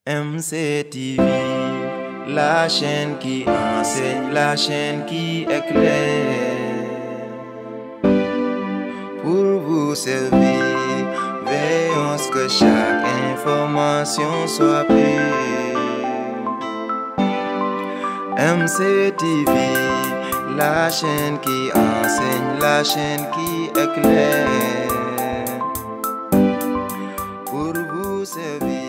MCTV, la chaîne qui enseigne, la chaîne qui éclaire. Pour vous servir, veillons à ce que chaque information soit pure. MCTV, la chaîne qui enseigne, la chaîne qui éclaire. Pour vous servir.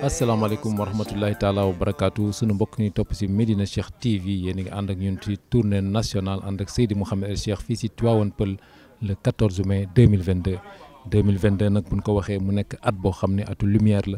asalaamaaleykum wa rahmatullahi taala wa barakaatu sunu mbokk ñuy topp si Medina Cheikh TV yéen a ngi ànd ak ñun ci tournée nationale ànd ak Seydi Mouhamed El Cheikh fii si Tivaouane Peulh le 14 mai 2022 2022 nag buñ ko waxee mu nekk at boo xam ne atu lumière la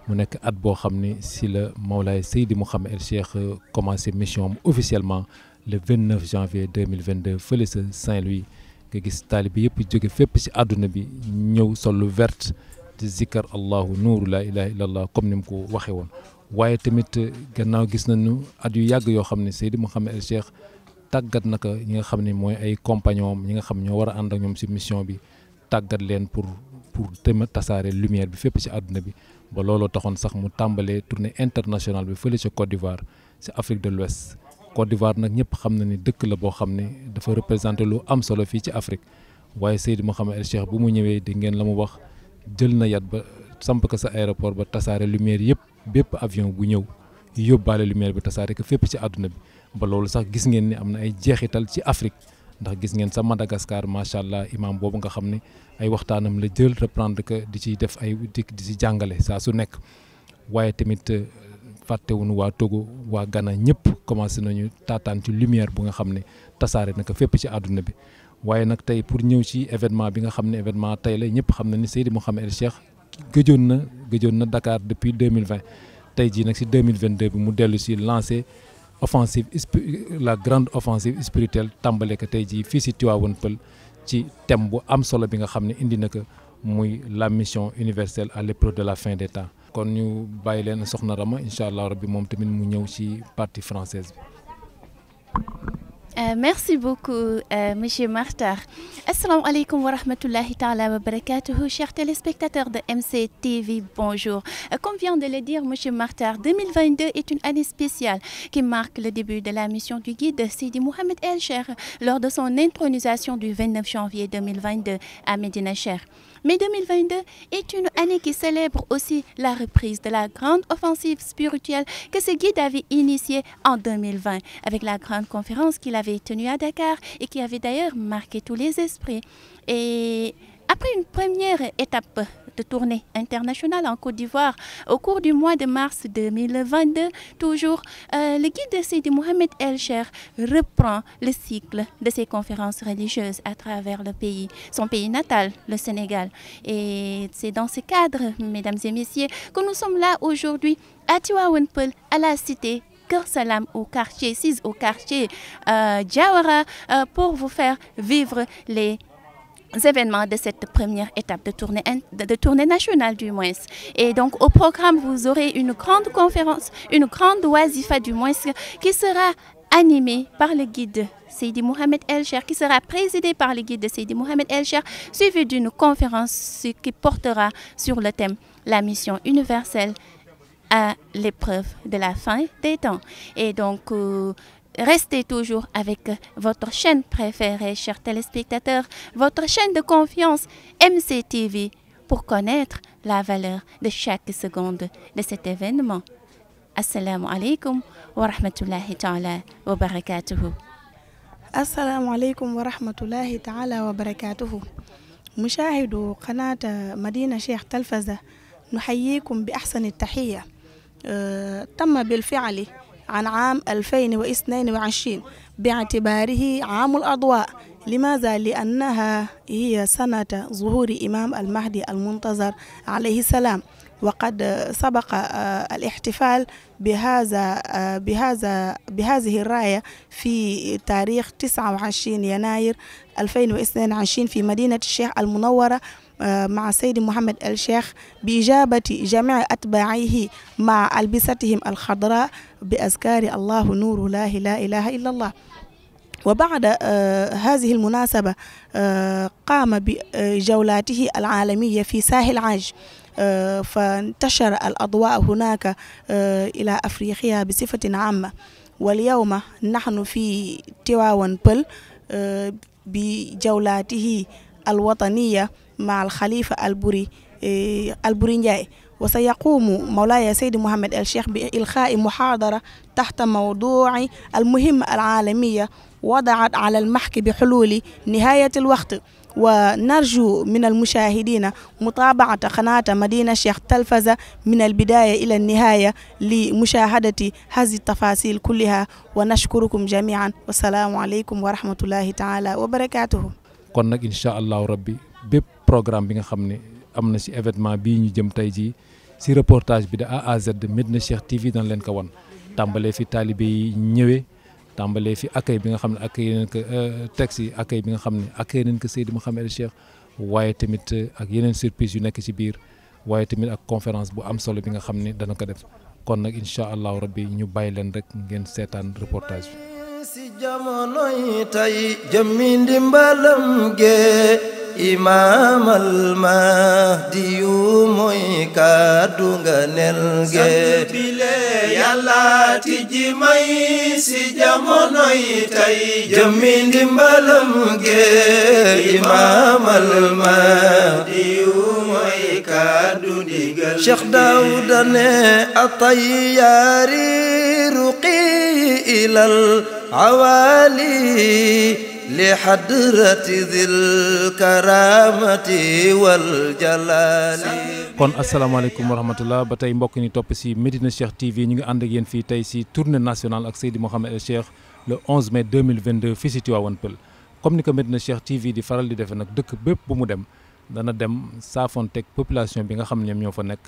mu nekk at boo xam ne si la Mawlaay Seydi Mouhamed El Cheikh commencé mission am officiellement le 29 janvier 2022 fële sa Saint-Louis nga gis taalibe yëpp jóge fépp si àdduna bi ñëw sol lu vert di zikkar allahu nuuru laa ilaha illallah comme ni mu ko waxee woon waaye tamit gannaaw gis nañu at yu yàgg yoo xam ne Seydi Mouhamed El Cheikh tàggat naka ñi nga xam ne mooy ay compagnons ñi nga xam ñoo war a ànd ak ñoom si mission bi tàggat leen pour tamit tasaare lumière bi fépp si àdduna bi ba looloo taxoon sax mu tàmbalee tournée internationale bi fële ca Côte d'Ivoire si Afrique de l'Ouest Côte d'Ivoire nag ñëpp xam na ni dëkk la boo xam ne dafa représenté lu am solo fii ci Afrique waaye Seydi Mouhamed El Cheikh bu mu ñëwee di ngeen la mu wax jël na yat ba samp ko sa aéroport ba tasaare lumière yëpp bépp avion bu ñëw yóbbaale lumière bi tasaare ko fépp ci àdduna bi ba loolu sax gis ngeen ni am na ay jeexital ci Afrique ndax gis ngeen sa Madagascar macha allah imam boobu nga xam ne ay waxtaanam la jël reprendre que di ciy def ay di ci jàngale saa su nekk waaye tamit fàttewuñu waa Togo waa Ghana ñëpp commencé nañu taataan ci lumière bu nga xam ne tasaare na ko fépp ci àdduna bi. waaye nag tey pour ñëw ci événement bi nga xam ne événement tey la ñëpp xam na ni Seydi Mouhamed El Cheikh gëjoon na Dakar depuis 2020 tey jii nag si 2022 bi mu dellu si lancé offensive la grande offensive spirituelle tàmbale ko tey jii fii si Tivaouane Peulh ci thème bu am solo bi nga xam ne indi na ko muy la mission universelle à l'épreuve de la fin des temps. kon ñu bàyyi leen soxna Rama incha allah rabbi moom tamit mu ñëw ci partie française bi. Merci beaucoup, Monsieur Makhtar. Assalamu alaikum wa rahmatullahi ta'ala wa barakatuhu. Chers téléspectateurs de MCTV, bonjour. Comme vient de le dire Monsieur Makhtar, 2022 est une année spéciale qui marque le début de la mission du guide Seydi Mouhamed El Cheikh lors de son intronisation du 29 janvier 2022 à Medina Cheikh. Mais 2022 est une année qui célèbre aussi la reprise de la grande offensive spirituelle que ce guide avait initiée en 2020 avec la grande conférence qu'il avait tenue à Dakar et qui avait d'ailleurs marqué tous les esprits. Et après une première étape de tournée internationale en Côte d'Ivoire au cours du mois de mars 2022, toujours, le guide Seydi Mouhamed El Cheikh reprend le cycle de ses conférences religieuses à travers le pays, son pays natal, le Sénégal. Et c'est dans ce cadre, mesdames et messieurs, que nous sommes là aujourd'hui à Tivaouane Peulh, à la cité Keur Salam, au quartier 6, au quartier Diawara, pour vous faire vivre les événements de cette première étape de tournée nationale du moins. Et donc au programme, vous aurez une grande conférence, une grande wazifa du moins qui sera animée par le guide Seydi Mouhamed El Cheikh, qui sera présidée par le guide de Seydi Mouhamed El Cheikh, suivie d'une conférence qui portera sur le thème la mission universelle à l'épreuve de la fin des temps. Et donc restez toujours avec votre chaîne préférée, chers téléspectateurs, votre chaîne de confiance MCTV, pour connaître la valeur de chaque seconde de cet événement. Assalamu alaikum wa rahmatullahi ta'ala wa barakatuhu. Assalamu alaikum wa rahmatullahi ta'ala wa barakatuhu. مشاهدو قناة مدينة شيخ تلفزة نحييكم بأحسن التحية. تم بالفعل عن عام 2022 باعتباره عام الأضواء. لماذا؟ لأنها هي سنة ظهور إمام المهدي المنتظر عليه السلام، وقد سبق الاحتفال بهذه الراية في تاريخ 29 يناير 2022 في مدينة الشيخ المنورة مع سيدي محمد الشيخ بإجابة جميع أتباعه مع ألبستهم الخضراء بأذكار الله نور لا إله إلا الله. وبعد هذه المناسبة قام بجولاته العالمية في ساحل عاج فانتشر الأضواء هناك إلى أفريقيا بصفة عامة. واليوم نحن في تواون بل بجولاته الوطنية مع الخليفة البوري. وسيقوم مولاي سيد محمد الشيخ بإلقاء محاضرة تحت موضوع المهمة العالمية وضعت على المحك بحلول نهاية الوقت. ونرجو من المشاهدين متابعة قناة مدينة الشيخ تلفزة من البداية إلى النهاية لمشاهدة هذه التفاصيل كلها. ونشكركم جميعا والسلام عليكم ورحمة الله تعالى وبركاته. kon nag incha allahu rabbi bépp programme bi nga xam ne am na si événement bii ñu jëm tey jii si reportage bi de A à Z Medina Cheikh TV dana leen ko wan tàmbalee fi taalibe yi ñëwee tàmbalee fi accueil bi nga xam ne accueil nañ ko texte yi accueil bi nga xam ne accueil nañ ko Seydi Mouhamed El Cheikh waaye tamit ak yeneen surprise yu nekk si biir waaye tamit ak conférence bu am solo bi nga xam ne dana ko def kon nag incha allahu rabbi ñu bàyyi leen rek ngeen seetaan reportage bi. si jamonoy tay jëmmi ndimbalam ge Imam al Mahdi yu mooy kàddu nga nel ge bile Yàlla tijji may si jamonoy tay jëmmi ndimbalam ge Imam al Mahdi yu mooy kàddu digal Cheikh Daouda ne atayari ruqi ilal awali لحضرة ذي الكرامة والجلال. kon asalaamaaleykum wa rahmatullah ba tey mbokk ni topp si Medina Cheikh TV ñu ngi ànd ak yéen fii tey si tournée nationale ak Seydi Mouhamed El Cheikh le 11 mai 2022 fii si Tivaouane Peulh comme ni ko Medina Cheikh TV di faral di defee nag dëkk bépp bu mu dem dana dem saafonteeg population bi nga xam ne ñoo fa nekk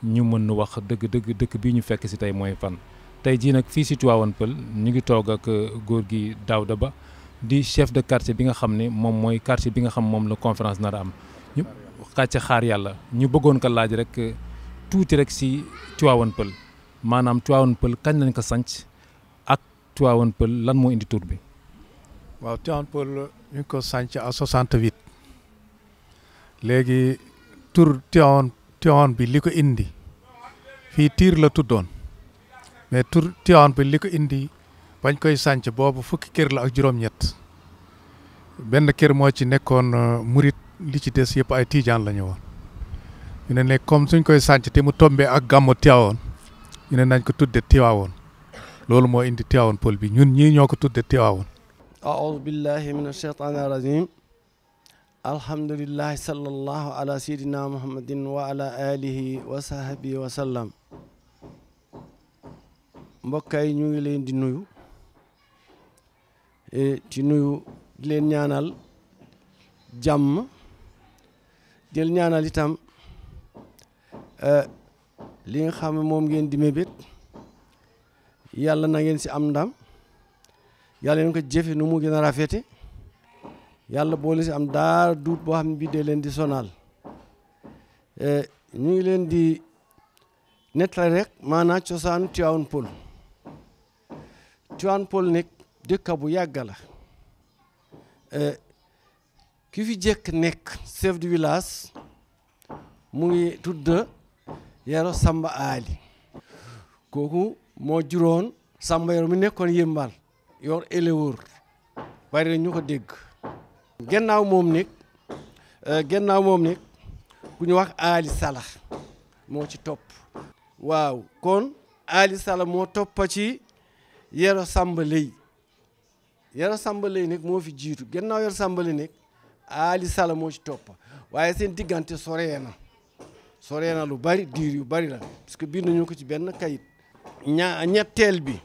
ñu mën nu wax dëgg dëkk bii ñu fekk si tey mooy fan. tey jii nag fii si Tivaouane Peulh ñu ngi toog ak góor gi Daouda Ba di chef de quartier bi nga xam ne moom mooy quartier bi nga xam moom la conférence nar a am ñu xàcce xaar yàlla ñu bëggoon ko laaj rek tuuti rek si Tivaouane Peulh maanaam Tivaouane Peulh kañ lañ ko sanc ak Tivaouane Peulh lan moo indi tur bi. waaw Tivaouane Peulh ñu ngi ko sanc à 68 léegi tur Tivaouane bi li ko indi fii Tiir la tuddoon mais tur Tivaouane Peulh li ko indi bañ koy sanc boobu fukki kër la ak juróom-ñett benn kër moo ci nekkoon murit li ci des yëpp ay tiijaan la ñu woon ñu ne comme suñ koy sanc te mu tombé ak gàmmu Tivaouane ñu ne nañ ko tudde Tivaouane loolu moo indi Tivaouane Peulh bi ñun ñii ñoo ko tudde Tivaouane. aoudu billahi min ashaytani rajim alhamdulillahi sallallahu ala sayyidina muhammadin wa ala alihi wa sahbihi wa sallam. mbokk yi ñu ngi leen di nuyu ci nuyu di leen ñaanal jàmm di leen ñaanal itam li nga xam ne moom ngeen di mébét yàlla na ngeen si am ndam yàlla ngeen ko jëfe nu mu gën a rafete yàlla boole si am daar duut boo xam ne bii dee leen di sonal ñu ngi leen di nettali rek maanaam cosaanu Tivaouane Peulh. Tivaouane Peulh nekk dëkk bu yàgg la ki fi jëkk nekk chef du village mu ngi tudd Yero Samba Ali kooku moo juróon Samba Yero mi nekkoon yëmbal yor éleveur bari na ñu ko dégg gannaaw moom nekk ku ñu wax Ali Sala moo ci topp waaw kon Ali Sala moo toppa ci Yero Samba Lay Yero Samba Lay nag moo fi jiitu gannaaw Yero Samba Lay nag Ali Sala moo ci topp waaye seen diggante soree na lu bari diir yu bari la parce que biir nañu ko ci benn kayit ñetteel bi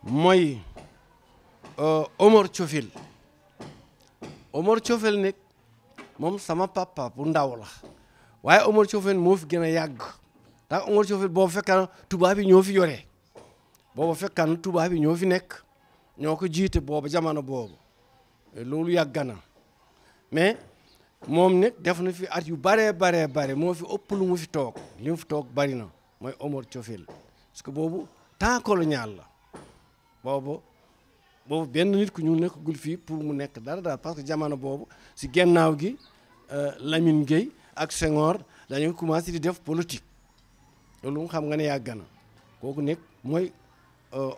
mooy Omar Thiofil nag moom sama papa bu ndaw la waaye Omar Thiofil moo fi gën a yàgg ndax Omar Thiofil boobu fekkaan tubaab yi ñoo fi yore booba fekkaan tubaab yi ñoo fi nekk ñoo ko jiite booba jamono boobu loolu yàgg na mais moom nag def na fi at yu bare moo fi ëpp lu mu fi toog li mu fi toog bari na mooy Omar Thiofil parce que boobu temps colonial la boobu benn nit ku ñu nekkagul fii pour mu nekk dara parce que jamono boobu si gennaaw gi Lamine Gueye ak Senghor dañu commencé di def politique loolu xam nga ne yàgg na kooku nekk mooy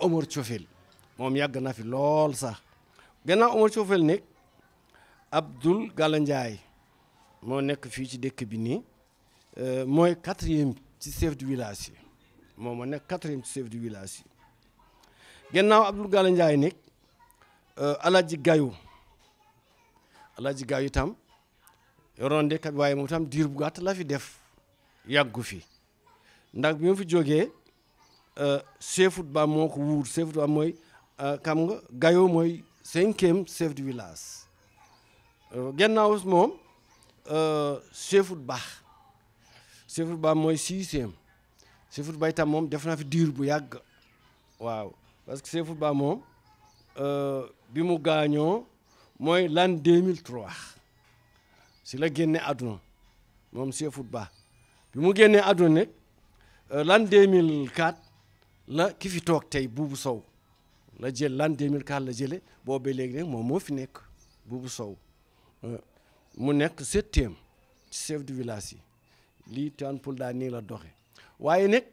Omar Thiofel moom yàgg na fi lool sax gannaaw Omar Thiofel nekk Abdoul Gala Ndiaye moo nekk fii ci dëkk bi nii mooy 4e ci chef du village yi moom moo nekk 4e ci chef du village yi gannaaw Abdoul Gala Ndiaye nekk Alaji Gayu itam yoroon dëkk bi waaye moom itam diir bu gàtt la fi def yàggu fi ndax bi mu fi jógee chef ba moo ko wuut chef ba mooy xam nga Gayo mooy 5e chef du village gannaaw moom chef ba mooy 6e chef ba itam moom def na fi diir bu yàgg waaw parce que chef ba moom bi mu gaañoo mooy l'an 2003 si la génne àdduna moom chef ba bi mu génnee àdduna nekk l'an 2004 la ki fi toog tey Buubu Sow la jël l'an 2004 la jële boobee léegi nag moom moo fi nekk Buubu Sow mu nekk 7e ci chef du village yi lii Tivaouane Peulh daal nii la doxe waaye nag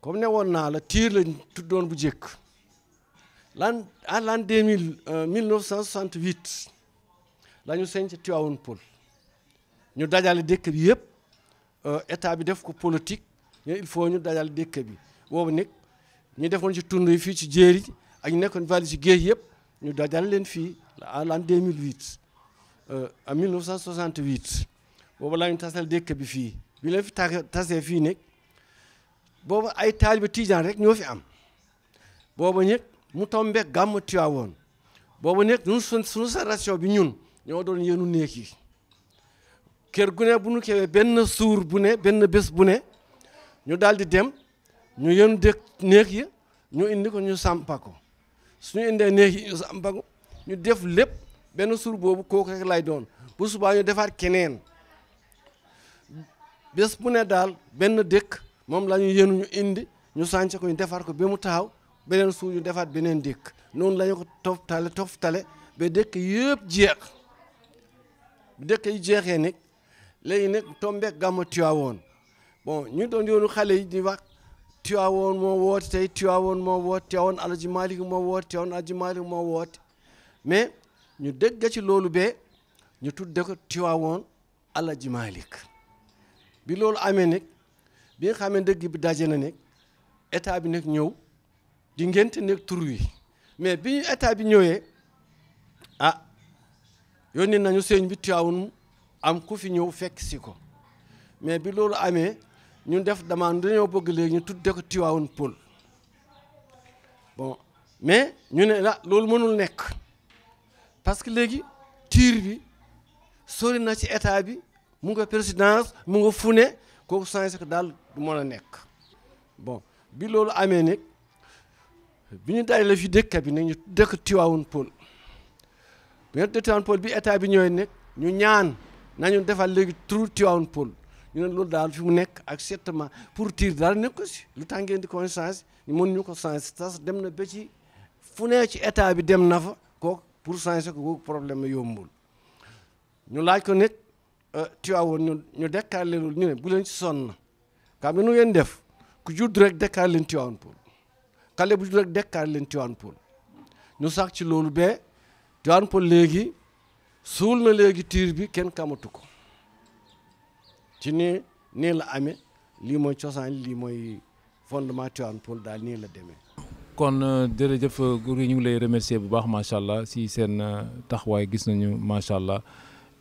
comme ne woon naa la Tiir lañ tuddoon bu njëkk l'an 1968 la ñu sañ ci Tivaouane Peulh ñu dajale dëkk bi yëpp état bi def ko politique il faut ñu dajale dëkk bi boobu nag ñu defoon ci tund yi fii ci jéeri ak ñu nekkoon vallée ci géej yëpp ñu dajale leen fii l'an 2008 en 1968 boobu la ñu tasal dëkk bi fii bi leen fi tasee fii nag boobu ay taalibe Tijaan rek ñoo fi am boobu nag mu tombe gàmmu Tiwaawoon boobu nag ñun suñu génération bi ñun ñoo doon yéenu néeg yi kër gu ne bu ñu kewee benn suur bu ne benn bés bu ne ñu daal di dem ñu yéenu néeg yi ñu indi ko ñu sampa ko suñu indee néeg yi ñu sampa ko ñu def lépp benn suur boobu kooku rek lay doon bu subaa ñu defaat keneen bés bu ne daal benn dëkk moom la ñu yéenu ñu indi ñu sànce ko ñu defar ko ba mu taxaw beneen suur ñu defaat beneen dëkk noonu la ñu ko toftale ba dëkk yëpp jeex dëkk yi jeexee nag léegi nag tombeek gàmmu Tiwaawoon bon ñu doon yoonu xale yi di wax Tiwaawoon moo woote tey Tiwaawoon moo woote Tiwaawoon Alaji Malick moo woote Tiwaawoon Alaji Malick moo woote mais ñu dégg ci loolu bee ñu tudde ko Tiwaawoon Alaji Malick bi loolu amee nag bi nga xamee dëgg bi daje na nag état bi nag ñëw di ngente nag tur wi mais bi état bi ñëwee yónni nañu sëñ bi Tiwaawoon am ku fi ñëw fekk si ko mais bi loolu amee ñun def demande dañoo bëgg léegi ñu tudde ko Tivaouane Peulh bon mais ñu ne la loolu mënul nekk parce que léegi tiir bi sori na ci état bi mu nga présidence mu nga fu ne kooku changé ko daal du mën a nekk bon bi loolu amee nag bi ñu dalee fi dëkk bi nag ñu tudde ko Tivaouane Peulh bi ñu tudde Tivaouane Peulh bi état bi ñëwee nag ñu ñaan nañu defal léegi turu Tivaouane Peulh ñu ne loolu daal fi mu nekk acceptement pour tiir daal nekk ko si lu tax ngeen di ko changé ñu mën ñu ko changé tas dem na ba ci fu ne ci état bi dem na fa kooku pour changer ko kooku problème yombul ñu laaj ko nag Tivaouane ñu déclaré loolu ñu ne bu leen ci sonn xam nga nu ngeen def ku judd rek déclaré leen Tivaouane Peulh xale bu judd rek déclaré leen Tivaouane Peulh ñu sax ci loolu ba Tivaouane Peulh léegi suul na léegi tiir bi kenn kamatu ko ci nii la amee lii mooy cosaan lii mooy fondement Tivaouane Peulh daal nii la demee. kon jërëjëf góor yi ñu ngi lay remercier bu baax macha allah si seen taxawaay gis nañu macha allah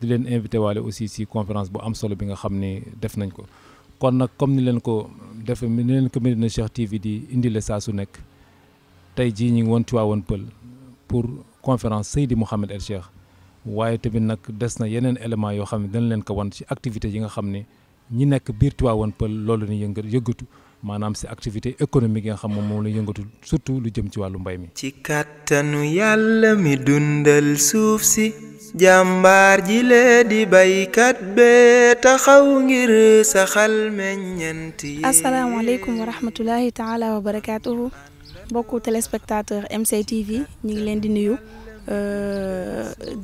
di leen invité waale aussi si conférence bu am solo bi nga xam ne def nañ ko. kon nag comme ni leen ko defee ni leen ko Médina Cheikh TV di indile saa su nekk tey jii ñu ngi woon Tivaouane Peulh pour conférence Seydi Mouhamed El Cheikh waaye tamit nag des na yeneen éléments yoo xam ne dañ leen ko wan ci activités yi nga xam ne ñi nekk biir Tivaouane Peulh loolu la ñuy yëngatu maanaam si activité économique yi nga xam moom la yëngatu surtout lu jëm ci wàllu mbay mi. ci kàttanu yàlla mi dundal suuf si jàmbaar ji lee di baykat bee taxaw ngir saxal meññeent yi. asalaamaaleykum wa rahmatulahi taala wa barakaatuhu mbokku téléspectateur MC TV ñu ngi leen di nuyu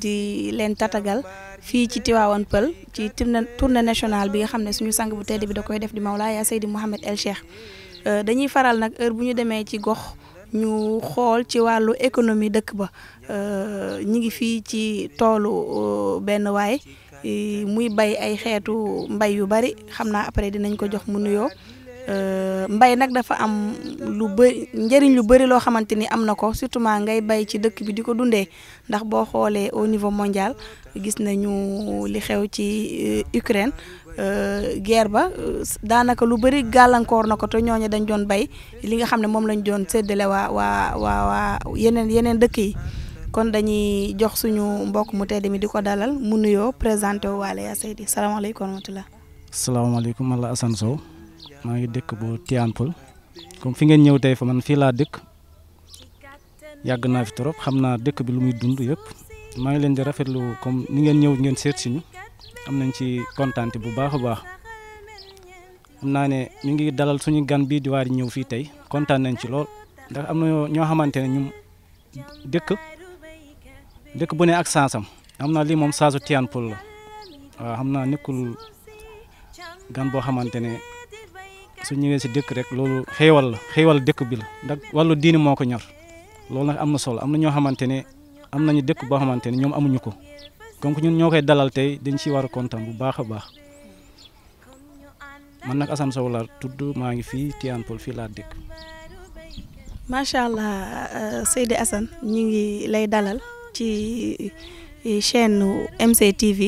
di leen tatagal fii ci Tivaouane Peulh ci tournée nationale bi nga xam ne suñu sang bu tedd bi da koy def di Mawlaaya Seydi Mouhamed El Cheikh dañuy faral nag heure bu ñu demee ci gox ñu xool ci wàllu économie dëkk ba ñi ngi fii ci toolu benn waay muy bay ay xeetu mbay yu bari xam naa après dinañ ko jox mu nuyoo mbay nag dafa am lu bëri njëriñ lu bëri loo xamante ni am na ko surtout maa ngay bay ci dëkk bi di ko dundee ndax boo xoolee au niveau mondial gis nañu li xew ci Ukraine guerre ba daanaka lu bëri gàllankoor na ko te ñooñu dañ doon bay li nga xam ne moom lañ doon séddale waa yeneen dëkk yi kon dañuy jox suñu mbokk mu tedd mi di ko dalal mu nuyoo présenté wu waale yaa Seydi salaamaaleykum wa rahmatulah. salaamaaleykum man la Assane Sow maa ngi dëkk bu Tivaouane Peulh comme fi ngeen ñëw tey fa man fii laa dëkk yàgg naa fi trop xam naa dëkk bi lu muy dund yëpp maa ngi leen di rafetlu comme ni ngeen ñëw ngeen seet si ñu am nañ ci kontaante bu baax a baax xam naa ne ñu ngi dalal suñu gan bii di waar ñëw fii tey kontaan nañ ci lool ndax am na ñoo xamante ne ñum dëkk bu ne ak sansam am naa lii moom saasu Tivaouane Peulh la waaw xam naa nekkul gan boo xamante ne su ñëwee si dëkk rek loolu xéewal dëkk bi la ndax wàllu diini moo ko ñor loolu nag am na solo am na ñoo xamante ne am nañu dëkk boo xamante ne ñoom amuñu ko donc ñun ñoo koy dalal tey dañ ci war a kontaan bu baax a baax man nag Assane Sow laa tudd maa ngi fii Tivaouane Peulh fii laa dëkk. macha allah Seydi Assane ñu ngi lay dalal ci chaîne MC TV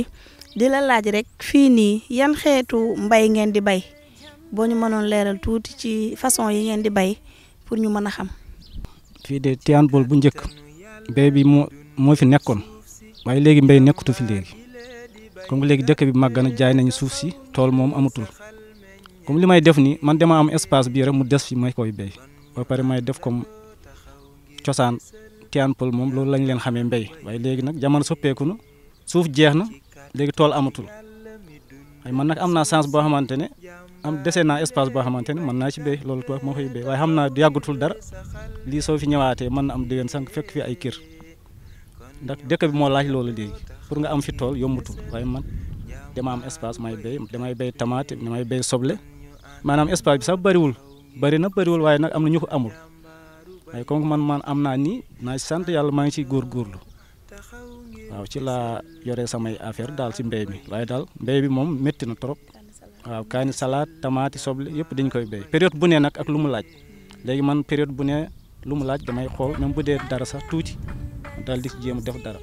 di la laaj rek fii nii yan xeetu mbay ngeen di bay boo ñu mënoon leeral tuuti ci façon yi ngeen di bay pour ñu mën a xam. fii de Tivaouane Peulh bu njëkk mbéy bi moo fi nekkoon waaye léegi mbéy nekkatu fi léegi comme léegi dëkk bi màgg na jaay nañu suuf si tool moom amatul comme li may def nii man dama am espace bii rek mu des fi may koy béy ba pare may def comme cosaan Tivaouane Peulh moom loolu lañ leen xamee mbéy waaye léegi nag jamono soppeeku na suuf jeex na léegi tool amatul waaye man nag am naa chance boo xamante ne dese naa espace boo xamante ne mën naa ci béy loolu moo koy béy waaye xam naa yàggutul dara lii soo fi ñëwaatee mën na am déwén sànq fekk fi ay kër ndax dëkk bi moo laaj loolu léegi pour nga am fi tool yombutul waaye man dama am espace may béy damay béy tomate damay béy soble maanaam espace bi sax bëriwul waaye nag am na ñu ko amul waaye comme man am naa nii naa sant yàlla maa ngi ciy góorgóorlu waaw ci laa yore samay affaire daal ci mbéy mi waaye daal mbéy bi moom métti na trop waaw kaani salade tomate soble yëpp dañ koy béy période bu ne nag ak lu mu laaj léegi man période bu ne lu mu laaj damay xool même bu dee dara sax tuuti daal di jéem def dara.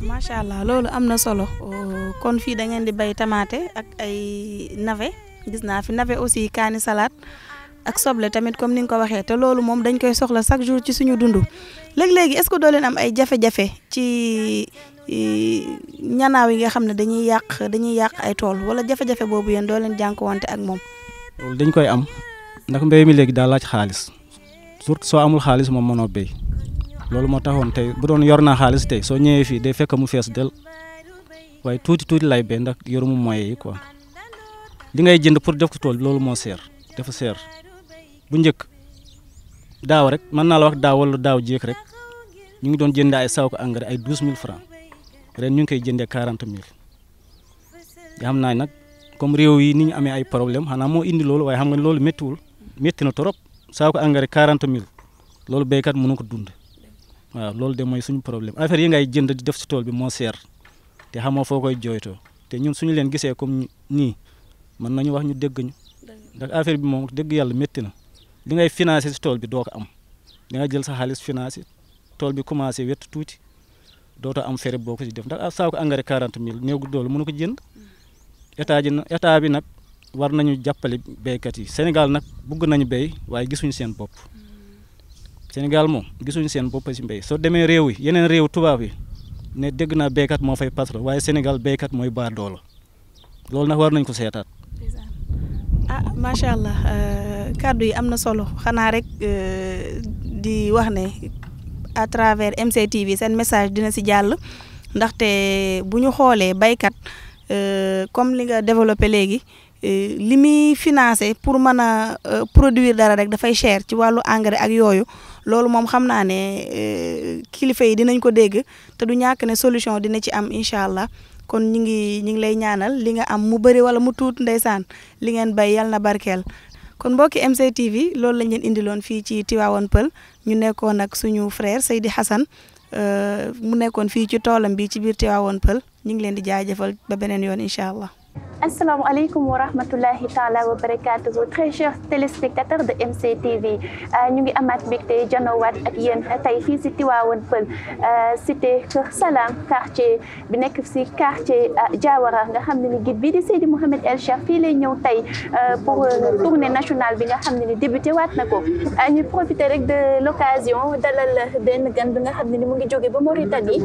macha allah loolu am na solo kon fii da ngeen di béy tomate ak ay navet gis naa fi navet aussi kaani salade ak soble tamit comme ni nga ko waxee te loolu moom dañ koy soxla chaque jour ci suñu dund léegi est-ce que doo leen am ay jafe-jafe ci ñanaaw yi nga xam ne dañuy yàq ay tool wala jafe-jafe boobu yéen doo leen jànkuwante ak moom. loolu dañ koy am ndax mbéy mi léegi daa laaj xaalis surtout soo amul xaalis moom mënoo béy loolu moo taxoon tey bu doon yor naa xaalis tey soo ñëwee fii day fekk mu fees del waaye tuuti lay béy ndax yoruma moyens yi quoi li ngay jënd pour def ko tool loolu moo dafa seer. bu njëkk daaw rek mën naa la wax daaw wala daaw jéeg rek ñu ngi doon jëndee ay saako engrais ay 12000 francs ren ñu ngi koy jëndee 40000 nga xam naa nag comme réew yi ni ñu amee ay problème xanaa moo indi loolu waaye xam nga loolu métti na trop saako engrais 40000 loolu béykat mënu ko dund waaw loolu de mooy suñu problème affaire yi ngay jënd di def ci tool bi moo seer te xamoo foo koy jooytoo te ñun suñu leen gisee comme nii mën nañu wax ñu dégg ñu ndax affaire bi moom dégg yàlla métti na. li ngay financé si tool bi doo ko am da nga jël sa xaalis financé tool bi commencé wett tuuti dootoo am fere boo ko si def ndax saako engrais 40000 néew doole mënu ko jënd état bi nag war nañu jàppale béykat yi Sénégal nag bëgg nañu béy waaye gisuñu seen bopp Sénégal moom gisuñu seen bopp si mbéy soo demee réew yi yeneen réew tubaab yi ne dégg naa béykat moo fay patron waaye Sénégal béykat mooy baa doole loolu nag war nañ ko seetaat. macha allah kàddu yi am na solo xanaa rek di wax ne à travers MC TV seen message dina si jàll ndaxte bu ñu xoolee baykat comme li nga développé léegi li muy financé pour mën a produire dara rek dafay cher ci wàllu engrais ak yooyu loolu moom xam naa ne kilifa yi dinañ ko dégg te du ñàkk ne solution dina ci am incha allah kon ñi ngi lay ñaanal li nga am mu bëri wala mu tuut ndeysaan li ngeen bay yal na barkeel. kon mbokki MCTV loolu lañ leen indiloon fii ci Tivaouane Peulh ñu nekkoon ak suñu frère Seydi Hassan mu nekkoon fii ci toolam bi ci biir Tivaouane Peulh ñu ngi leen di jaajëfal ba beneen yoon incha allah. Assalamu alaikum wa rahmatullahi ta'ala wa barakatuhu. Très chers téléspectateurs de MCTV, ñu ngi amaat mbégte janowaat ak yéen tey fii si Tivaouane Peulh cité Kër Salam quartier bi nekk si quartier Diawara nga xam ne ni guide bii di Seydi Mouhamed El Cheikh fii lay ñëw tey pour tournée nationale bi nga xam ne ni débuté waat na ko ñu profiter rek de l'occasion dalal benn gan bi nga xam ne ni mu ngi jóge ba Mauritanie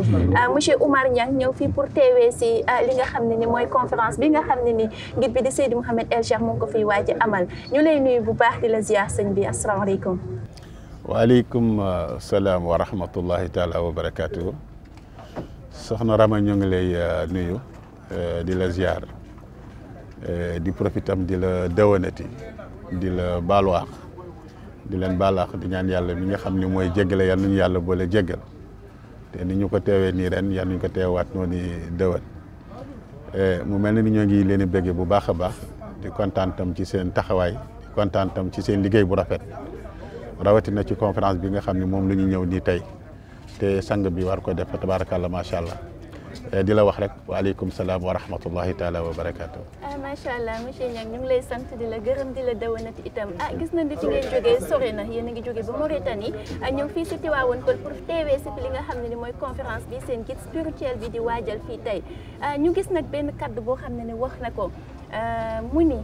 monsieur Oumar Niang ñëw fii pour teewee si li nga xam ne ni mooy conférence bi nga xam ne ni guide bi di Seydi Mouhamed El Cheikh mu ngi ko fiy waaj amal ñu lay nuyu bu baax di la ziar sëñ bi asalaamaaleykum. waaleykum salaam wa rahmatullahi taala wa barakatuhu. soxna Rama ñu ngi lay nuyu di la ziar di profitam di la dëwanati di la baaluwaax di leen baalaax di ñaan yàlla mi nga xam ne mooy jéggale yal nañu yàlla boole jéggal te ni ñu ko teewee nii ren yal nañu ko teewaat noonu dëwan. mu mel ni ñoo ngi leen di bëgg bu baax a baax di kontaan tam ci seen taxawaay di kontaan tam ci seen liggéey bu rafet rawatina ci conférence bi nga xam ne moom la ñu ñëw nii tey te sang bi war ko def tabarakallah macha allah di la wax rek waaleykum salaam wa rahmatullahi taala wa barakatuh. macha allah monsieur Niang ñu ngi lay sant di la gërëm di la dawanati itam gis nañ ni fi ngeen jógee sori na yéen a ngi jógee ba Mauritanie ñëw fii si Tivaouane Peulh pour teewee si li nga xam ne ni mooy conférence bi seen guide spirituel bi di waajal fii tey ñu gis nag benn kaddu boo xam ne ni wax na ko mu ni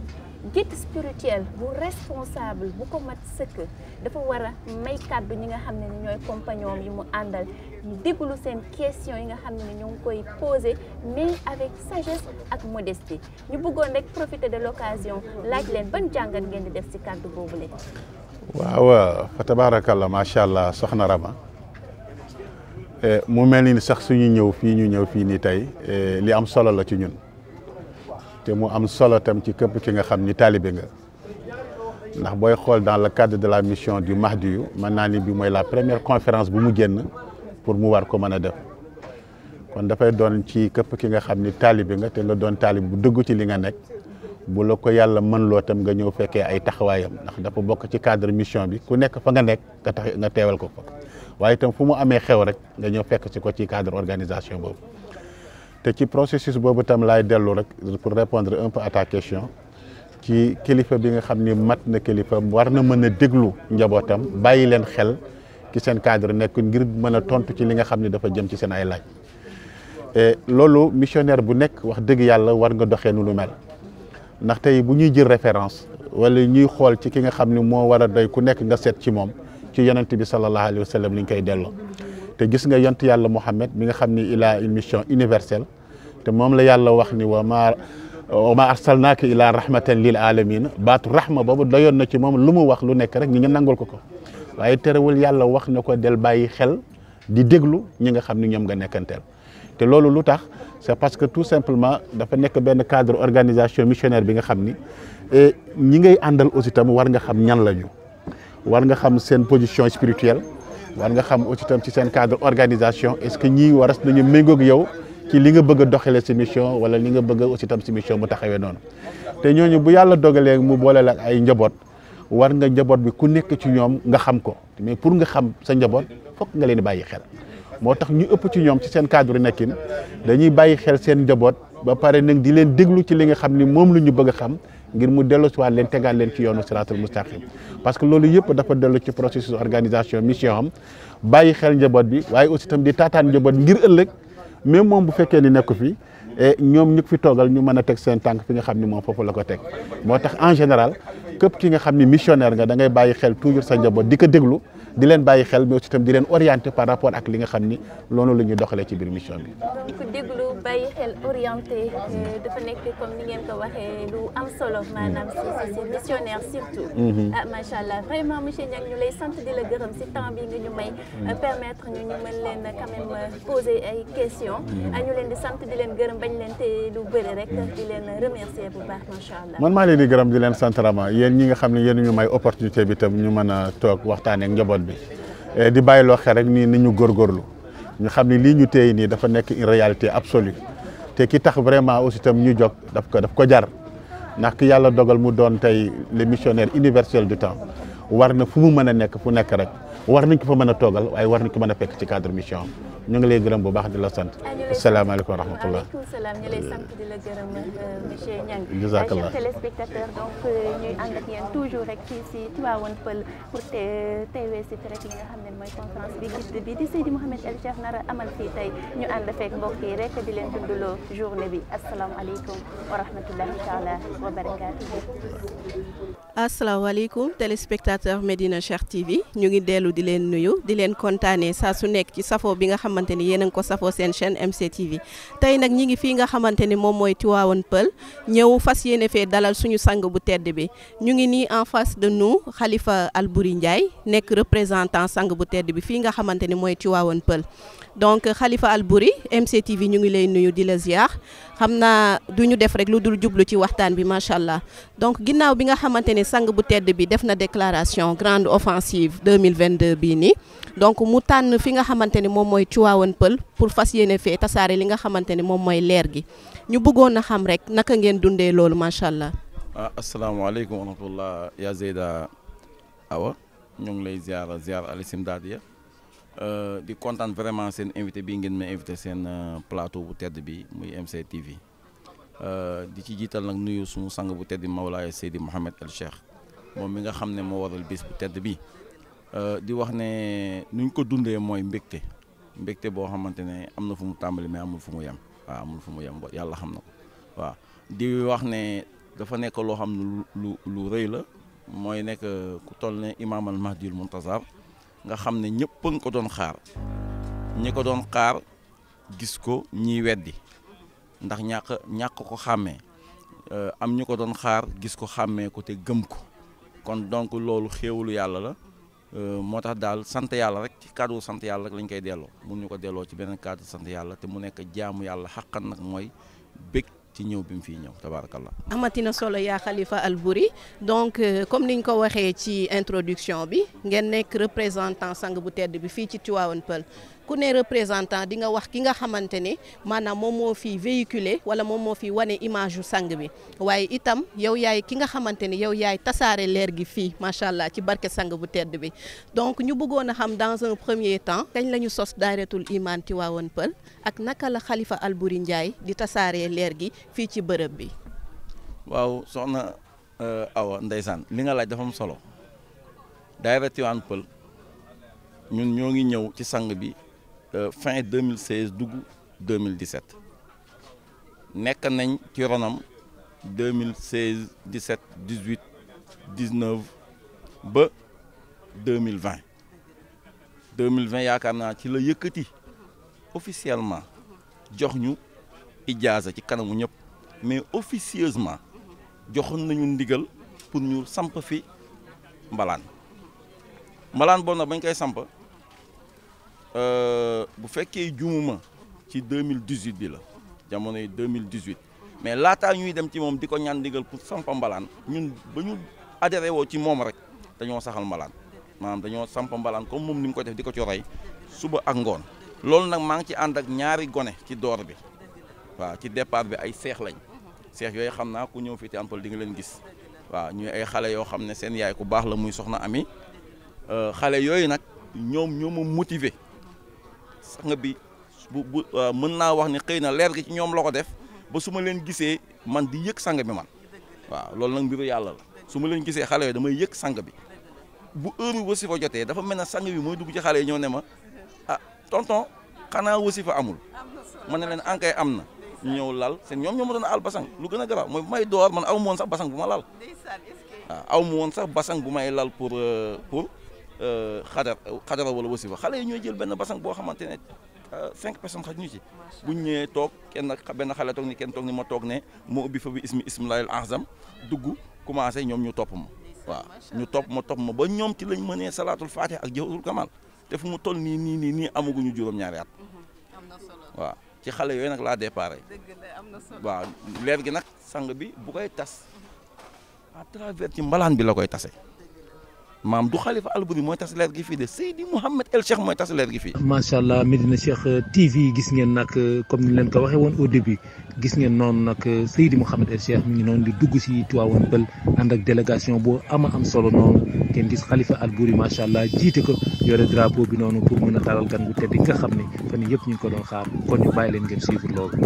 guide spirituel bu responsable bu ko mat sëkk dafa war a may kaddu ñi nga xam ne ni ñooy compagnon yi mu àndal ñu déglu seen question yi nga xam ne ni ñoo ngi koy poser mais avec sagesse ak modestie ñu bëggoon rek profiter de l'occasion laaj leen ban jàngat ngeen di def ci kaddu boobu le waaw fa tabarakallah macha allah soxna Rama mu mel ni sax suñu ñëw fii nii tey li am solo la ci ñun te mu am solo tam ci képp ki nga xam ni taalibe nga ndax booy xool dans le cadre de la mission du Mahdi yu mën naa ni bi mooy la première conférence bu mu génn pour mu war ko mën a def kon dafay doon ci képp ki nga xam ni taalibe nga te nga doon taalib bu dëggu ci li nga nekk bu la ko yàlla mën loo tam nga ñëw fekkee ay taxawaayam ndax dafa bokk ci cadre mission bi ku nekk fa nga nekk nga teewal ko fa waaye itam fu mu amee xew rek nga ñëw fekk ci ko ci cadre organisation boobu te ci processus boobu tam laay dellu rek pour répondre un peu à ta question ci kilifa bi nga xam ni mat na kilifa war na mën a déglu njabootam bàyyi leen xel ci seen cadre nekk ngir mën a tontu ci li nga xam ni dafa jëm ci seen ay laaj loolu missionnaire bu nekk wax dëgg yàlla war nga doxee nu lu mel ndax tey bu ñuy jël référence wala ñuy xool ci ki nga xam ni moo war a doy ku nekk nga seet ci moom ci yonent bi sallallahu alayhi wa sallam li ñu koy delloo te gis nga yonent yàlla Muhammad mi nga xam ni il a une mission universelle te moom la yàlla wax ni wa ma arsalnaaka ila rahmatan lil alamin baatu rahma boobu doyoon na ci moom lu mu wax lu nekk rek ñi nga nangul ko waaye terewul yàlla wax na ko del bàyyi xel di déglu ñi nga xam ni ñoom nga nekkanteel te loolu lu tax c'est parce que tout simplement dafa nekk benn cadre organisation missionnaire bi nga xam ni ñi ngay àndal aussi tam war nga xam ñan lañu war nga xam seen position spirituelle war nga xam aussi tam ci seen cadre organisation est-ce que ñii waras nañu méngoog yow ci li nga bëgg a doxalee si mission wala li nga bëgg aussi tam si mission mu taxawee noonu te ñooñu bu yàlla dogalee mu boole la ak ay njaboot war nga njaboot bi ku nekk ci ñoom nga xam ko mais pour nga xam sa njaboot fokk nga leen di bàyyi xel moo tax ñu ëpp ci ñoom ci seen cadre nekkin dañuy bàyyi xel seen njaboot ba pare nag di leen déglu ci li nga xam ni moom lu ñu bëgg a xam ngir mu dellu si waat leen tegaat leen ci yoonu siraatul mustaqim parce que loolu yëpp dafa dellu ci processus organisation mission am bàyyi xel njaboot bi waaye aussi tam di taataan njaboot ngir ëllëg même moom bu fekkee ni nekk fi ñoom ñu fi toogal ñu mën a teg seen tànk fi nga xam ni moom foofu la ko teg moo tax en général képp ki nga xam ni missionnaire nga da ngay bàyyi xel toujours sa njaboot di ko déglu di leen bàyyi xel mais aussi tam di leen orienter par rapport ak li nga xam ni loolu la ñuy doxalee ci biir mission bi. donc déglu bàyyi xel orienté dafa nekk comme ni ngeen ko waxee lu am solo maanaam si missionnaire surtout macha allah vraiment monsieur Niang ñu lay sant di la gërëm si temps bi nga ñu may permettre ñu mën leen quand même poser ay questions ñu leen di sant di leen gërëm bañ leen te lu bëri rek di leen remercier bu baax macha allah. man maa leen di gërëm di leen sant Rama yéen ñi nga xam ne yéen ñu may opportunité bi tam ñu mën a toog waxtaanee ak njaboot bi di bàyyiloo xel rek ni ñu góorgóorlu ñu xam ne lii ñu téye nii dafa nekk une réalité absolue te ki tax vraiment aussi tam ñu jóg daf ko jar ndax ki yàlla dogal mu doon tey le missionnaire universel du temps war na fu mu mën a nekk fu nekk rek war nañ ko fa mën a toogal waaye war nañ ko mën a fekk ci cadre mission ñu ngi lay gërëm bu baax di la sant. asalaamaaleykum wa rahmatullah. waaleykum salaam ñu lay sant di la gërëm monsieur Niang. jazakallah. chers téléspectateurs donc ñuy ànd ak yéen toujours rek fii si Tivaouane Peulh pour teewee si rek li nga xam ne mooy conférence bi guide bi di Seydi Mouhamed El Cheikh nar a amal fii tey ñu ànd fekk mbokk yi rek di leen dundaloo journée bi asalaamaaleykum wa rahmatullahi taala wa barakaatuhu. asalaamaaleykum téléspectateur Medina Cheikh TV ñu ngi dellu di leen nuyu di leen kontaanee saa su nekk ci safoo bi nga xamante ni yéen a ngi ko safoo seen chaîne MC TV tey nag ñi ngi fii nga xamante ni moom mooy Tivaouane Peulh ñëw fas yéene fee dalal suñu sang bu tedd bi ñu ngi nii en face de nous Khalifa Albouri Ndiaye nekk représentant sang bu tedd bi fii nga xamante ni mooy Tivaouane Peulh donc Khalifa Albouri MC TV ñu ngi lay nuyu di la ziar xam naa du ñu def rek lu dul jublu ci waxtaan bi macha allah donc ginnaaw bi nga xamante ni sang bu tedd bi def na déclaration grande offensive 2022 bii nii donc mu tànn fi nga xamante ni moom mooy Tivaouane Peulh pour fas yéene fee tasaare li nga xamante ni moom mooy leer gi ñu bëggoon a xam rek naka ngeen dundee loolu macha allah. asalaamaaleykum wa rahmatullah yaa Zeyda Awa ñu ngi lay ziar Alisim Dadia di kontaan vraiment seen invité bi ngeen ma invité seen plateau bu tedd bi muy MC TV di ci jiital nag nuyu suñu sang bu tedd Mawlaaya Seydi Mouhamed El Cheikh moom mi nga xam ne moo waral bis bu tedd bi di wax ne nuñ ko dundee mooy mbégte boo xamante ne am na fu mu tàmbali mais amul fu mu yem waaw amul fu mu yem yàlla xam na ko waaw di wax ne dafa nekk loo xam ne lu rëy la mooy nekk ku toll ne Imam al Mahdiyul Muntazar nga xam ne ñëpp a nga ko doon xaar ñi ko doon xaar gis ko ñiy weddi ndax ñàkk ko xàmmee am ñu ko doon xaar gis ko xàmmee ko te gëm ko kon donc loolu xéewalu yàlla la moo tax daal sant yàlla rek ci cadre sant yàlla rek lañ koy delloo mun ñu ko delloo ci beneen cadre sant yàlla te mu nekk jaamu yàlla xaqan nag mooy bég ci ñëw bi mu fiy ñëw tabaarakallah. amatina solo yaa Khalifa Albouri donc comme niñ ko waxee ci introduction bi ngeen nekk représentant sang bu tedd bi fii ci Tivaouane Peulh ku ne représentant di nga wax ki nga xamante ne maanaam moom moo fi véhiculer wala moom moo fi wane image yu sang bi waaye itam yow yaay ki nga xamante ne yow yaay tasaare leer gi fii macha allah ci barke sang bu tedd bi donc ñu bëggoon a xam dans un premier temps kañ la ñu sos daayratul iman Tivaouane Peulh ak naka la Khalifa Albouri Ndiaye di tasaare leer gi fii ci bërëb bi. waaw soxna Awa ndeysaan li nga laaj dafa am solo daayira Tivaouane Peulh ñun ñoo ngi ñëw ci sang bi fin 2016 dugg 2017 nekk nañ ci ronam 2016 17 18 19 ba 2020 yaakaar naa ci la yëkkati officiellement jox ñu ijaaza ci kanamu ñëpp mais officieusement joxoon nañu ndigal pour ñu samp fi mbalaan boobu nag bañ koy samp bu fekkee jumuma ci 2018 bi la jamono yi 2018 mais laataa ñuy dem ci moom di ko ñaan ndigal pour sampa mbalaan ñun ba ñu adhéré woo ci moom rek dañoo saxal mbalaan maanaam dañoo sampa mbalaan comme moom ni mu ko def di ko ci roy suba ak ngoon loolu nag maa ngi ci ànd ak ñaari gone ci door bi waaw ci départ bi ay seex lañ seex yooyu xam naa ku ñëw fii Tivaouane Peulh di nga leen gis waaw ñuy ay xale yoo xam ne seen yaay ku baax la muy soxna Ami xale yooyu nag ñoom ñoo ma motiver sang bi bu mën naa wax ni xëy na leer gi ci ñoom la ko def ba su ma leen gisee man di yëg sang bi man waaw loolu nag mbiru yàlla la su ma leen gisee xale yooyu damay yëg sang bi bu heure wasifa jotee dafa mel ne sang bi mooy dugg ci xale yi ñëw ne ma ah tonton xanaa wasifa amul ma ne leen ankay am na ñu ñëw lal seen ñoom ñoo ma doon al basang lu gën a garaaw mooy bu may door man aw ma woon sax basang bu ma lal waaw aw ma woon sax basang bu may lal pour xadara wala wasifa xale yi ñooy jël benn basang boo xamante ne 5 personnes xaj ñu ci buñ ñëwee toog benn xale toog ni kenn toog ni ma toog ne moo ubbi fa bi ismillahil azam dugg commencé ñoom ñu topp ma waaw ñu topp ma ba ñoom ci lañ mënee salaatul fatiha ak jawharatul kamal te fu mu toll nii amaguñu juróom-ñaari at waaw ci xale yooyu nag laa déparé waaw leer gi nag sang bi bu koy tas à travers ci mbalaan bi la koy tase maam du Khalifa Albouri mooy tas leer gi fii de Seydi Mouhamed El Cheikh mooy tas leer gi fii. macha allah Medina Cheikh TV gis ngeen nag comme ni leen ko waxee woon au début gis ngeen noonu nag Seydi Mouhamed El Cheikh mi ngi noonu di dugg si Tivaouane Peulh ànd ak délégation boo am solo noonu ngeen gis Khalifa Albouri macha allah jiite ko yore drapeau bi noonu pour mën a dalal gan bu tedd nga xam ne fan yii yëpp ñu ngi ko doon xaar kon ñu bàyyi leen ngeen suivre loolu.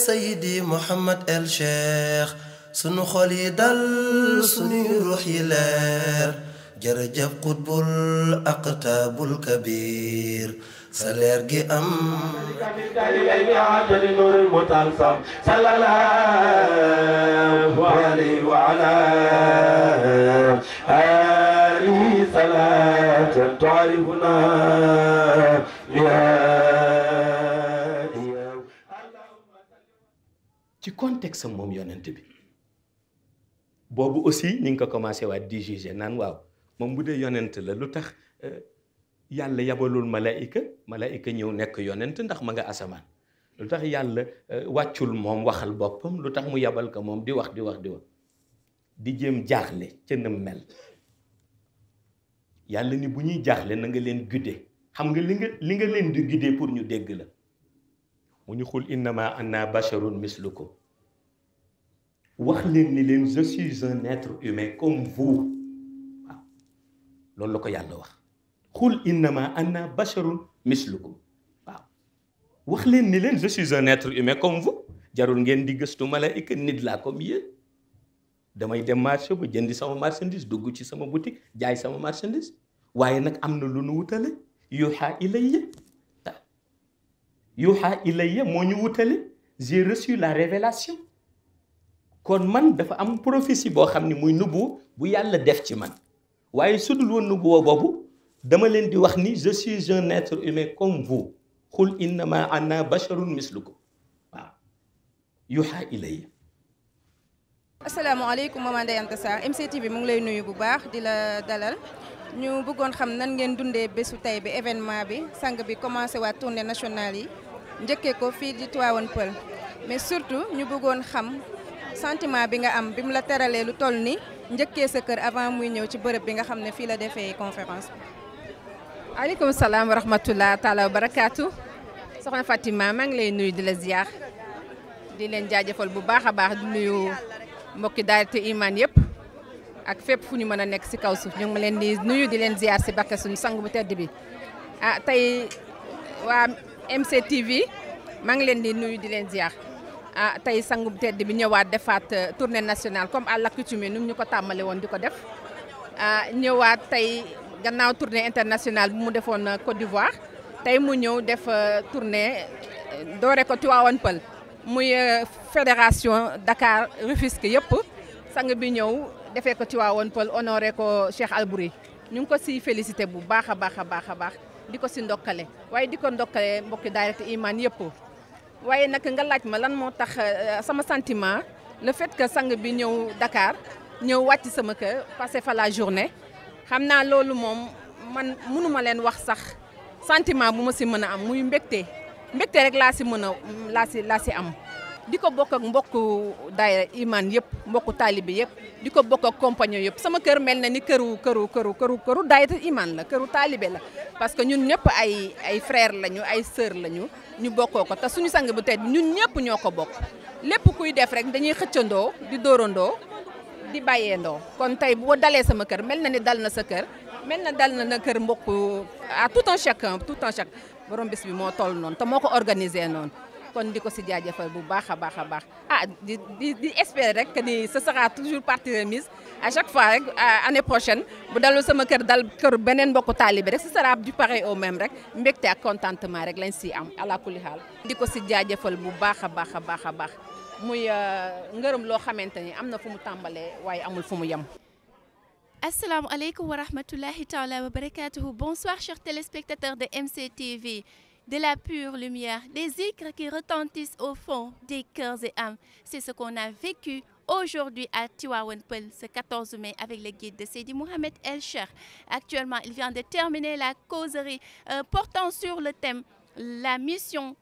Seydi Mouhamed El Cheikh sunu xol yi dal sunuy ruux yi leer jërëjëf qutbul aqtabul kabir sa leer gi am sallallahu alayhi wa ala alihi salatan tu'arifuna ci contexte moom yonent bi boobu aussi ni nga ko commencé waat di juger naan waaw moom bu dee yonent la lu tax yàlla yabalul malaika ñëw nekk yonent ndax ma nga asamaan lu tax yàlla wàccul moom waxal boppam lu tax mu yabal ko moom di wax di jéem jaaxle ca nam mel yàlla ni bu ñuy jaaxle na nga leen guddee xam nga li nga leen di guddee pour ñu dégg la mu ñu xul innama anna basharun mislukum wax leen ni leen je suis un être humain comme vous waaw loolu la ko yàlla wax xul innama anna basharun mislukum waaw wax leen ni leen je suis un être humain comme vous jarul ngeen di gëstu malaika nit laa comme yéen damay dem marché ba jëndi sama marchandise dugg ci sama boutique jaay sama marchandise waaye nag am na lu nu wutale yuuxa ilayya moo ñu wutale j'ai reçu la révélation kon man dafa am prophétie boo xam ni muy nubu bu yàlla def ci man waaye su dul woon nubuwa boobu dama leen di wax ni je suis un être humain comme vous xul innama ana basharun mislukum waaw yuuxa ilayya. asalaamaaleykum maman Ndeye Anta Sarr MCTV mu ngi lay nuyu bu baax di la dalal ñu bëggoon xam nan ngeen dundee bésu tey bi événement bi sang bi commencé waa tournée nationale yi njëkkee ko fii di Tivaouane Peulh mais surtout ñu bëggoon xam sentiment bi nga am bi mu la teralee lu toll ni njëkkee sa kër avant muy ñëw ci bërëb bi nga xam ne fii la defee conférence bi. aleykum salaam wa rahmatullah taala wa barakaatu. soxna Fatima maa ngi lay nuyu di la ziar di leen jaajëfal bu baax a baax di nuyu mbokki daayira iman yëpp ak fépp fu ñu mën a nekk si kaw suuf ñu ngi leen di nuyu di leen ziar si bakka suñu sang bu tedd bi. tey waa MCTV maa ngi leen di nuyu di leen ziar tey sang bu tedd bi ñëwaat defaat tournée nationale comme à l'accoutumée nu ñu ko tàmmale woon di ko def ñëwaat tey gannaaw tournée internationale bu mu defoon Côte d'Ivoire tey mu ñëw def tournée doore ko Tivaouane Peulh muy fédération Dakar Rufisque yëpp sang bi ñëw defee ko Tivaouane Peulh honoré ko Cheikh Albouri ñu ngi ko si félicité bu baax a baax a baax a baax di ko si ndokkale waaye di ko ndokkale mbokki daayira iman yëpp waaye nag nga laaj ma lan moo tax sama sentiment le fait que sang bi ñëw Dakar ñëw wàcc sama kër passé fa la journée xam naa loolu moom man mënuma leen wax sax sentiment bu ma si mën a am muy mbégte rek laa si mën a laa si am di ko bokk ak mbokku daayira iman yëpp mbokku taalibe yëpp di ko bokk ak compagnon yëpp sama kër mel na ni këru daayira iman la këru taalibe la parce que ñun ñëpp ay frère lañu ay sœur lañu ñu bokkoo ko te suñu sang bu tedd ñun ñëpp ñoo ko bokk lépp kuy def rek dañuy xëccandoo di dóorandoo di bàyyeendoo kon tey boo dalee sama kër mel na ni dal na sa kër mel na dal na kër mbokk à tout un chacun borom bis bi moo toll noonu te moo ko organisé noonu kon di ko si jaajëfal bu baax a baax a baax di espérer rek que ni ce sera toujours partie remise à chaque fois rek année prochaine bu dalul sama kër dal kër beneen mbokku taalibe rek ce sera du pareil au même rek mbégte ak contentement rek lañ si am ala kulli xaal di ko si jaajëfal bu baax a baax a baax a baax muy ngërëm loo xamante ni am na fu mu tàmbalee waaye amul fu mu yem. Assalamu alaikum wa rahmatullahi ta'ala wa barakatuhu. Bonsoir chers téléspectateurs de MCTV. De la pure lumière, des zikrs qui retentissent au fond des cœurs et âmes. C'est ce qu'on a vécu aujourd'hui à Tivaouane Peulh, ce 14 mai, avec le guide de Seydi Mouhamed El Cheikh. Actuellement, il vient de terminer la causerie portant sur le thème « La mission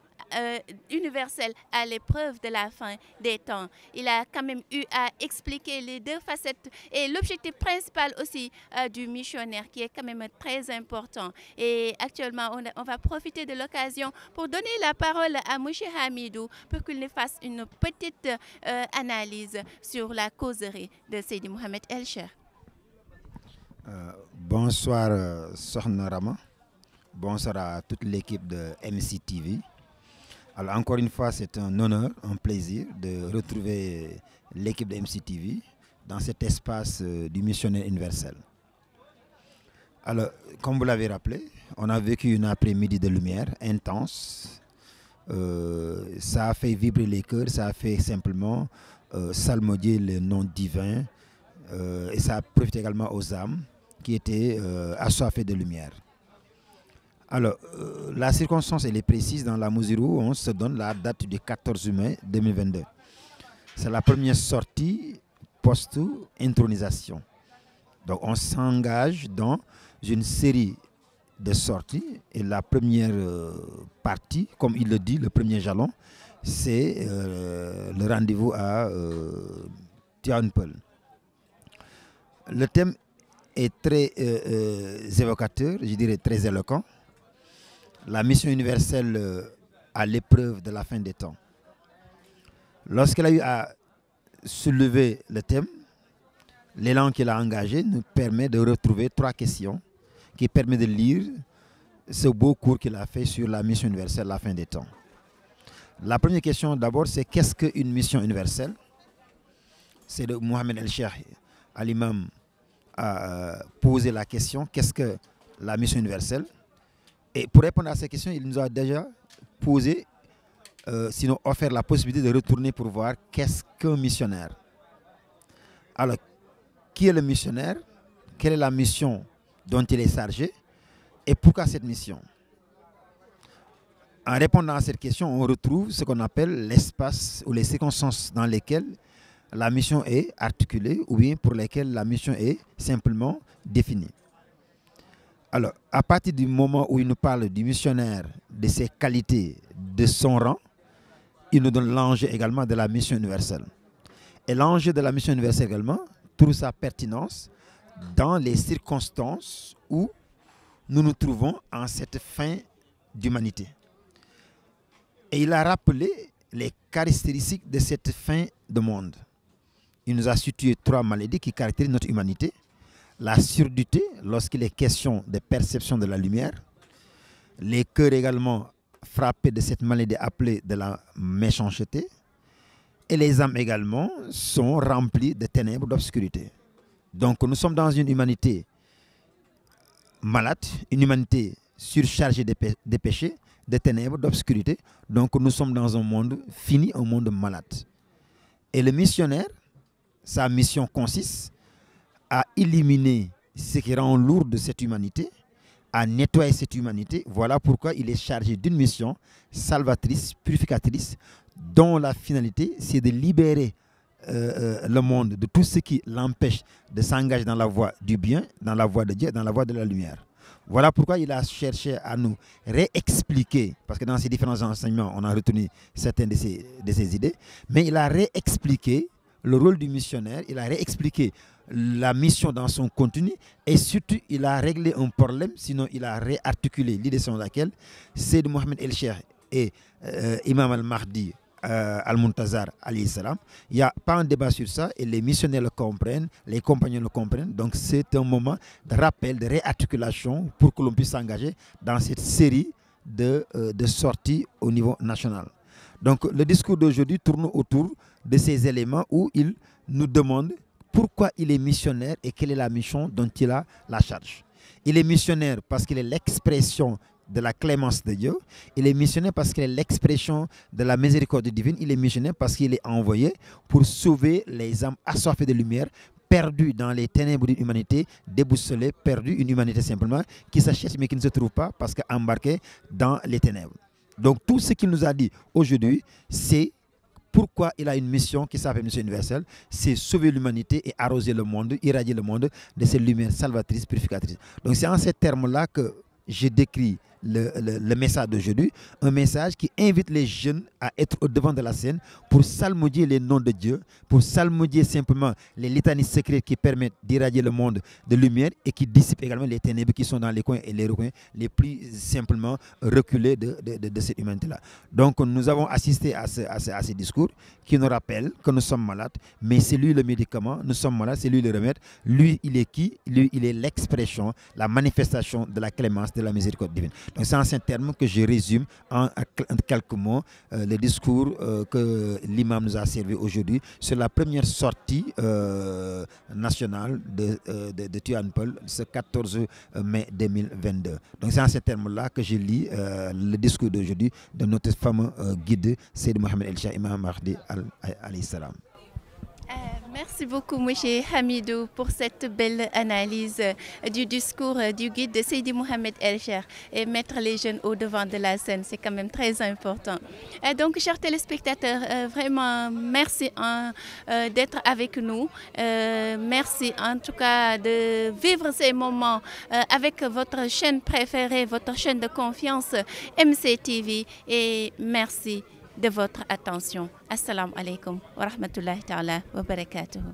universelle à l'épreuve de la fin des temps ». Il a quand même eu à expliquer les deux facettes et l'objectif principal aussi du missionnaire qui est quand même très important. Et actuellement, on va profiter de l'occasion pour donner la parole à M. Hamidou pour qu'il nous fasse une petite analyse sur la causerie de Seydi Mouhamed El Cheikh. Bonsoir Sokhna Rama, bonsoir à toute l'équipe de MCTV. Alors encore une fois, c'est un honneur, un plaisir de retrouver l'équipe de MCTV dans cet espace du missionnaire universel. Alors, comme vous l'avez rappelé, on a vécu une après-midi de lumière intense. Ça a fait vibrer les cœurs, ça a fait simplement salmodier le nom divin et ça a profité également aux âmes qui étaient assoiffées de lumière. Alors, la circonstance, elle est précise dans la mesure où on se donne la date du 14 mai 2022. C'est la première sortie post-intronisation. Donc, on s'engage dans une série de sorties. Et la première partie, comme il le dit, le premier jalon, c'est le rendez-vous à Tivaouane Peulh. Le thème est très évocateur, je dirais très éloquent. La mission universelle à l'épreuve de la fin des temps. Lorsqu'elle a eu à soulever le thème, l'élan qu'il a engagé nous permet de retrouver 3 questions qui permettent de lire ce beau cours qu'il a fait sur la mission universelle à la fin des temps. La première question d'abord, c'est qu'est-ce qu'une mission universelle? C'est de Mouhamed El Cheikh à l'imam a posé la question, qu'est-ce que la mission universelle? Et pour répondre à ces questions, il nous a déjà posé, sinon offert la possibilité de retourner pour voir qu'est-ce qu'un missionnaire. Alors, qui est le missionnaire? Quelle est la mission dont il est chargé? Et pourquoi cette mission? En répondant à cette question, on retrouve ce qu'on appelle l'espace ou les circonstances dans lesquelles la mission est articulée ou bien pour lesquelles la mission est simplement définie. Alors, à partir du moment où il nous parle du missionnaire, de ses qualités, de son rang, il nous donne l'enjeu également de la mission universelle. Et l'enjeu de la mission universelle également trouve sa pertinence dans les circonstances où nous nous trouvons en cette fin d'humanité. Et il a rappelé les caractéristiques de cette fin de monde. Il nous a situé 3 maladies qui caractérisent notre humanité. La surdité, lorsqu'il est question de perception de la lumière. Les cœurs également frappés de cette maladie appelée de la méchanceté. Et les âmes également sont remplies de ténèbres, d'obscurité. Donc nous sommes dans une humanité malade, une humanité surchargée de péchés, de ténèbres, d'obscurité. Donc nous sommes dans un monde fini, un monde malade. Et le missionnaire, sa mission consiste à éliminer ce qui rend lourd de cette humanité, à nettoyer cette humanité. Voilà pourquoi il est chargé d'une mission salvatrice, purificatrice, dont la finalité, c'est de libérer le monde de tout ce qui l'empêche de s'engager dans la voie du bien, dans la voie de Dieu, dans la voie de la lumière. Voilà pourquoi il a cherché à nous réexpliquer, parce que dans ces différents enseignements, on a retenu certaines de ces idées, mais il a réexpliqué le rôle du missionnaire, il a réexpliqué la mission dans son contenu, et surtout il a réglé un problème, sinon il a réarticulé l'idée selon laquelle Seyd Mohamed El Cheikh et Imam Al-Mahdi Al-Muntazar alayhi salam. Il n'y a pas un débat sur ça et les missionnaires le comprennent, les compagnons le comprennent. Donc c'est un moment de rappel, de réarticulation pour que l'on puisse s'engager dans cette série de sorties au niveau national. Donc le discours d'aujourd'hui tourne autour de ces éléments où il nous demande pourquoi il est missionnaire et quelle est la mission dont il a la charge. Il est missionnaire parce qu'il est l'expression de la clémence de Dieu. Il est missionnaire parce qu'il est l'expression de la miséricorde divine. Il est missionnaire parce qu'il est envoyé pour sauver les âmes assoiffées de lumière, perdues dans les ténèbres d'une humanité déboussolée, perdue, une humanité simplement qui se cherche mais qui ne se trouve pas parce qu'embarquée dans les ténèbres. Donc tout ce qu'il nous a dit aujourd'hui, c'est pourquoi il a une mission qui s'appelle mission universelle, c'est sauver l'humanité et arroser le monde, irradier le monde de cette lumière salvatrice, purificatrice. Donc c'est en ces termes-là que je décris le message d'aujourd'hui, un message qui invite les jeunes à être au devant de la scène pour salmodier les noms de Dieu, pour salmodier simplement les litanies secrètes qui permettent d'irradier le monde de lumière et qui dissipent également les ténèbres qui sont dans les coins et les recoins les plus simplement reculés de cette humanité-là. Donc nous avons assisté à ce discours qui nous rappelle que nous sommes malades, mais c'est lui le médicament, nous sommes malades, c'est lui le remède. Lui, il est qui? Lui, il est l'expression, la manifestation de la clémence, de la miséricorde divine. Donc c'est en ces termes que je résume en quelques mots le discours que l'imam nous a servi aujourd'hui sur la première sortie nationale de Tivaouane Peulh ce 14 mai 2022. Donc c'est en ces termes-là que je lis le discours d'aujourd'hui de notre fameux guide Seyd Mohamed El Cheikh Imam Mahdi alayhi salam. Merci beaucoup, M. Hamidou, pour cette belle analyse du discours du guide de Seydi Mohamed El Cheikh et mettre les jeunes au devant de la scène. C'est quand même très important. Donc, chers téléspectateurs, vraiment, merci d'être avec nous. Merci en tout cas de vivre ces moments avec votre chaîne préférée, votre chaîne de confiance, MCTV. Et merci de votre attention. Assalamu alaikum wa rahmatullahi ta'ala wa barakatuhu.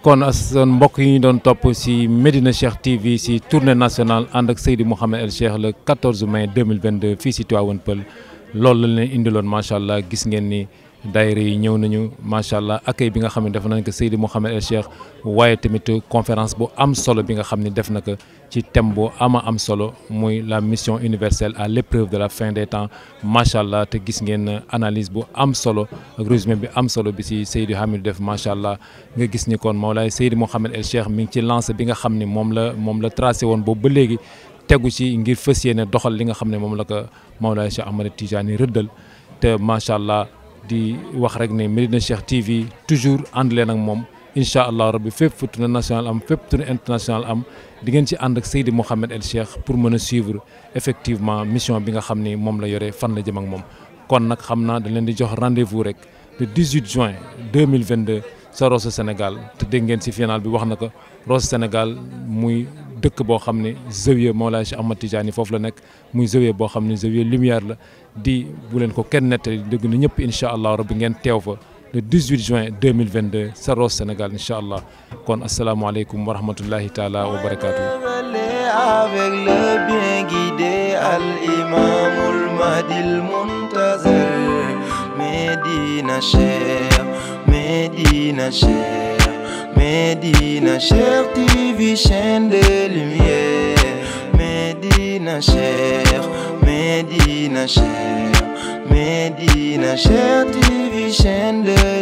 kon mbokk yi ñu doon topp si Medina Cheikh TV si tournée nationale ànd ak Seydi Mohamed El Cheikh le 14 mai 2022 fii si Tivaouane Peulh loolu la leen indiloon macha allah gis ngeen ni daayira yi ñëw nañu macha allah accueil bi nga xam ne def nañ ko Seydi Mohamed El Cheikh waaye tamit conférence bu am solo bi nga xam ne def na ko ci thème bu am solo muy la mission universelle à l'épreuve de la fin des temps macha allah te gis ngeen analyse bu am solo ak résumé bi am solo bi si Seydi Hamidou def macha allah nga gis ni kon Mawlaay Seydi Mohamed El Cheikh mi ngi ci lancé bi nga xam ne moom la tracé woon boobu ba léegi tegu ci ngir fas yéene doxal li nga xam ne moom la ko Mawlaay Cheikh Ahmed Tidiane rëddal te macha allah di wax rek ne Medina Cheikh TV toujours ànd leen ak moom incha allah rabbi fépp fu tournée nationale am fépp tournée internationale am di ngeen ci ànd ak Seydi Mohamed El Cheikh pour mën a suivre effectivement mission bi nga xam ni moom la yore fan la jëm ak moom. kon nag xam naa dañ leen di jox rendez-vous rek le 18 juin 2022 sa Rosso Sénégal te dégg ngeen si final bi wax na ko Rosso Sénégal muy dëkk boo xam ne zawiya Mawlaay Cheikh Ahmad Tidiane foofu la nekk muy zawiya boo xam ne zawiya lumière la di bu leen ko kenn nettali dégg na ñëpp incha allah rabbi ngeen teew fa le 18 juin 2022 sa Ross Sénégal incha allah kon asalaamaaleykum wa rahmatullahi taala wa barakaatu. avec le bien guidé al-imamul mahdil muntazir Medina Cheikh Medina Cheikh Medina Cheikh TV chaîne de lumière Medina Cheikh Medina Cheikh Medina Cheikh TV chaîne de